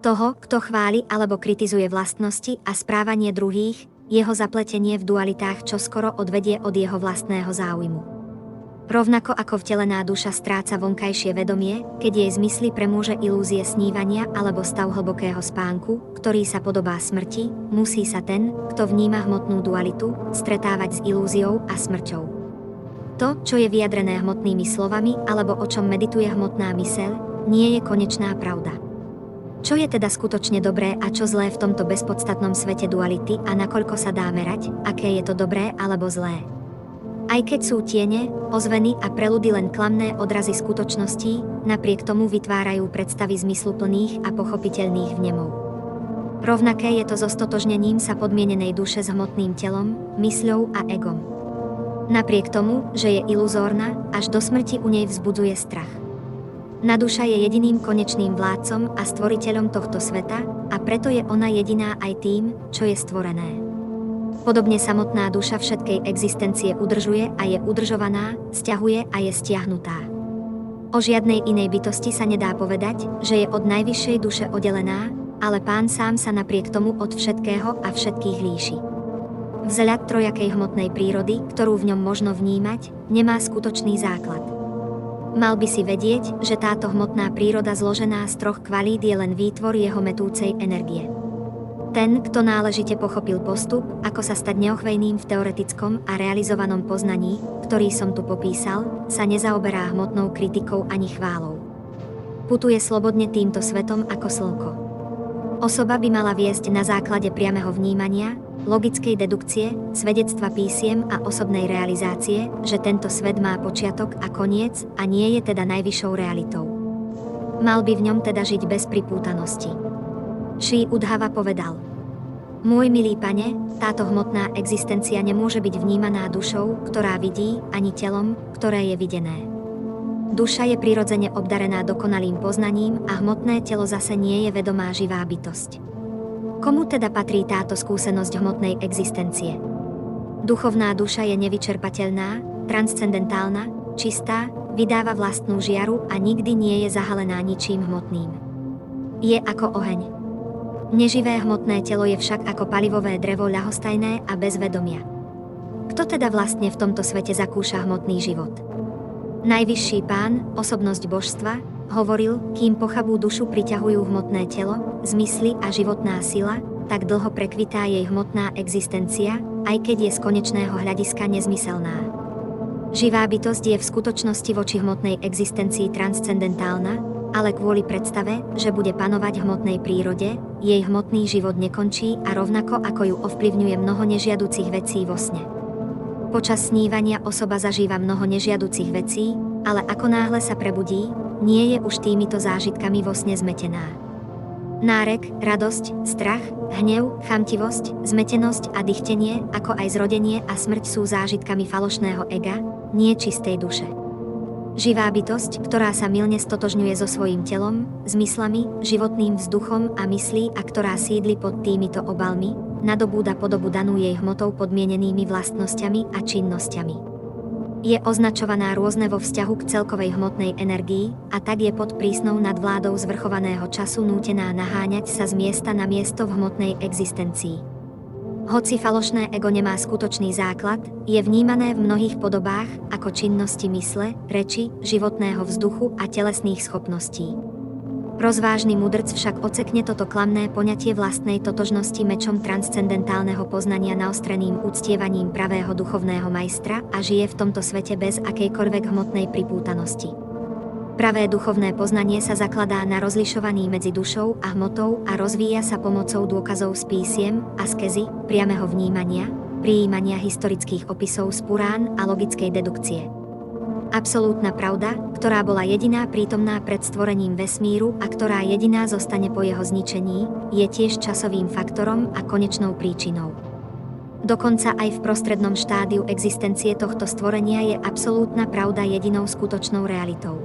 toho, kto chváli alebo kritizuje vlastnosti a správanie druhých, jeho zapletenie v dualitách čoskoro odvedie od jeho vlastného záujmu. Rovnako ako vtelená duša stráca vonkajšie vedomie, keď jej zmysly premôže ilúzie snívania alebo stav hlbokého spánku, ktorý sa podobá smrti, musí sa ten, kto vníma hmotnú dualitu, stretávať s ilúziou a smrťou. To, čo je vyjadrené hmotnými slovami alebo o čom medituje hmotná myseľ, nie je konečná pravda. Čo je teda skutočne dobré a čo zlé v tomto bezpodstatnom svete duality a nakoľko sa dá merať, aké je to dobré alebo zlé? Aj keď sú tiene, ozveny a preludy len klamné odrazy skutočností, napriek tomu vytvárajú predstavy zmysluplných a pochopiteľných vnemov. Rovnaké je to so stotožnením sa podmienenej duše s hmotným telom, mysľou a egom. Napriek tomu, že je iluzórna, až do smrti u nej vzbudzuje strach. Naduša je jediným konečným vládcom a stvoriteľom tohto sveta, a preto je ona jediná aj tým, čo je stvorené. Podobne samotná duša všetkej existencie udržuje a je udržovaná, sťahuje a je stiahnutá. O žiadnej inej bytosti sa nedá povedať, že je od najvyššej duše oddelená, ale Pán sám sa napriek tomu od všetkého a všetkých líši. Vzhľad trojakej hmotnej prírody, ktorú v ňom možno vnímať, nemá skutočný základ. Mal by si vedieť, že táto hmotná príroda zložená z troch kvalít je len výtvor jeho metúcej energie. Ten, kto náležite pochopil postup, ako sa stať neochvejným v teoretickom a realizovanom poznaní, ktorý som tu popísal, sa nezaoberá hmotnou kritikou ani chválou. Putuje slobodne týmto svetom ako slnko. Osoba by mala viesť na základe priameho vnímania, logickej dedukcie, svedectva písiem a osobnej realizácie, že tento svet má počiatok a koniec a nie je teda najvyššou realitou. Mal by v ňom teda žiť bez pripútanosti. Šri Udhava povedal: Môj milý pane, táto hmotná existencia nemôže byť vnímaná dušou, ktorá vidí, ani telom, ktoré je videné. Duša je prirodzene obdarená dokonalým poznaním a hmotné telo zase nie je vedomá živá bytosť. Komu teda patrí táto skúsenosť hmotnej existencie? Duchovná duša je nevyčerpateľná, transcendentálna, čistá, vydáva vlastnú žiaru a nikdy nie je zahalená ničím hmotným. Je ako oheň. Neživé hmotné telo je však ako palivové drevo ľahostajné a bez vedomia. Kto teda vlastne v tomto svete zakúša hmotný život? Najvyšší Pán, osobnosť božstva, hovoril, kým pochabú dušu priťahujú hmotné telo, zmysly a životná sila, tak dlho prekvitá jej hmotná existencia, aj keď je z konečného hľadiska nezmyselná. Živá bytosť je v skutočnosti voči hmotnej existencii transcendentálna, ale kvôli predstave, že bude panovať hmotnej prírode, jej hmotný život nekončí a rovnako ako ju ovplyvňuje mnoho nežiaducich vecí vo sne. Počas snívania osoba zažíva mnoho nežiaducich vecí, ale ako náhle sa prebudí, nie je už týmito zážitkami vo sne zmetená. Nárek, radosť, strach, hnev, chamtivosť, zmetenosť a dychtenie, ako aj zrodenie a smrť sú zážitkami falošného ega, nie čistej duše. Živá bytosť, ktorá sa mylne stotožňuje so svojím telom, zmyslami, životným vzduchom a myslí a ktorá sídli pod týmito obalmi, nadobúda podobu danú jej hmotou podmienenými vlastnosťami a činnosťami. Je označovaná rôzne vo vzťahu k celkovej hmotnej energii a tak je pod prísnou nadvládou zvrchovaného času nútená naháňať sa z miesta na miesto v hmotnej existencii. Hoci falošné ego nemá skutočný základ, je vnímané v mnohých podobách ako činnosti mysle, reči, životného vzduchu a telesných schopností. Rozvážny mudrc však odsekne toto klamné poňatie vlastnej totožnosti mečom transcendentálneho poznania naostreným uctievaním pravého duchovného majstra a žije v tomto svete bez akejkoľvek hmotnej pripútanosti. Pravé duchovné poznanie sa zakladá na rozlišovaní medzi dušou a hmotou a rozvíja sa pomocou dôkazov z písiem, askezy, priameho vnímania, prijímania historických opisov z Purán a logickej dedukcie. Absolútna pravda, ktorá bola jediná prítomná pred stvorením vesmíru a ktorá jediná zostane po jeho zničení, je tiež časovým faktorom a konečnou príčinou. Dokonca aj v prostrednom štádiu existencie tohto stvorenia je absolútna pravda jedinou skutočnou realitou.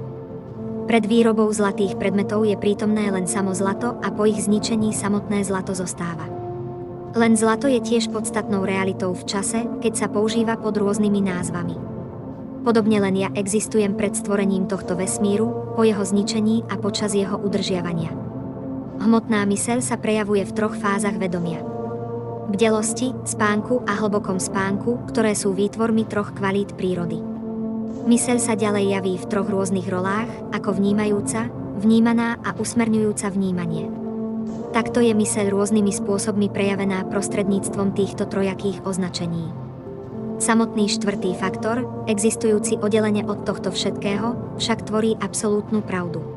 Pred výrobou zlatých predmetov je prítomné len samo zlato a po ich zničení samotné zlato zostáva. Len zlato je tiež podstatnou realitou v čase, keď sa používa pod rôznymi názvami. Podobne len ja existujem pred stvorením tohto vesmíru, po jeho zničení a počas jeho udržiavania. Hmotná myseľ sa prejavuje v troch fázach vedomia. Bdelosti, spánku a hlbokom spánku, ktoré sú výtvormi troch kvalít prírody. Myseľ sa ďalej javí v troch rôznych rolách, ako vnímajúca, vnímaná a usmerňujúca vnímanie. Takto je myseľ rôznymi spôsobmi prejavená prostredníctvom týchto trojakých označení. Samotný štvrtý faktor, existujúci oddelene od tohto všetkého, však tvorí absolútnu pravdu.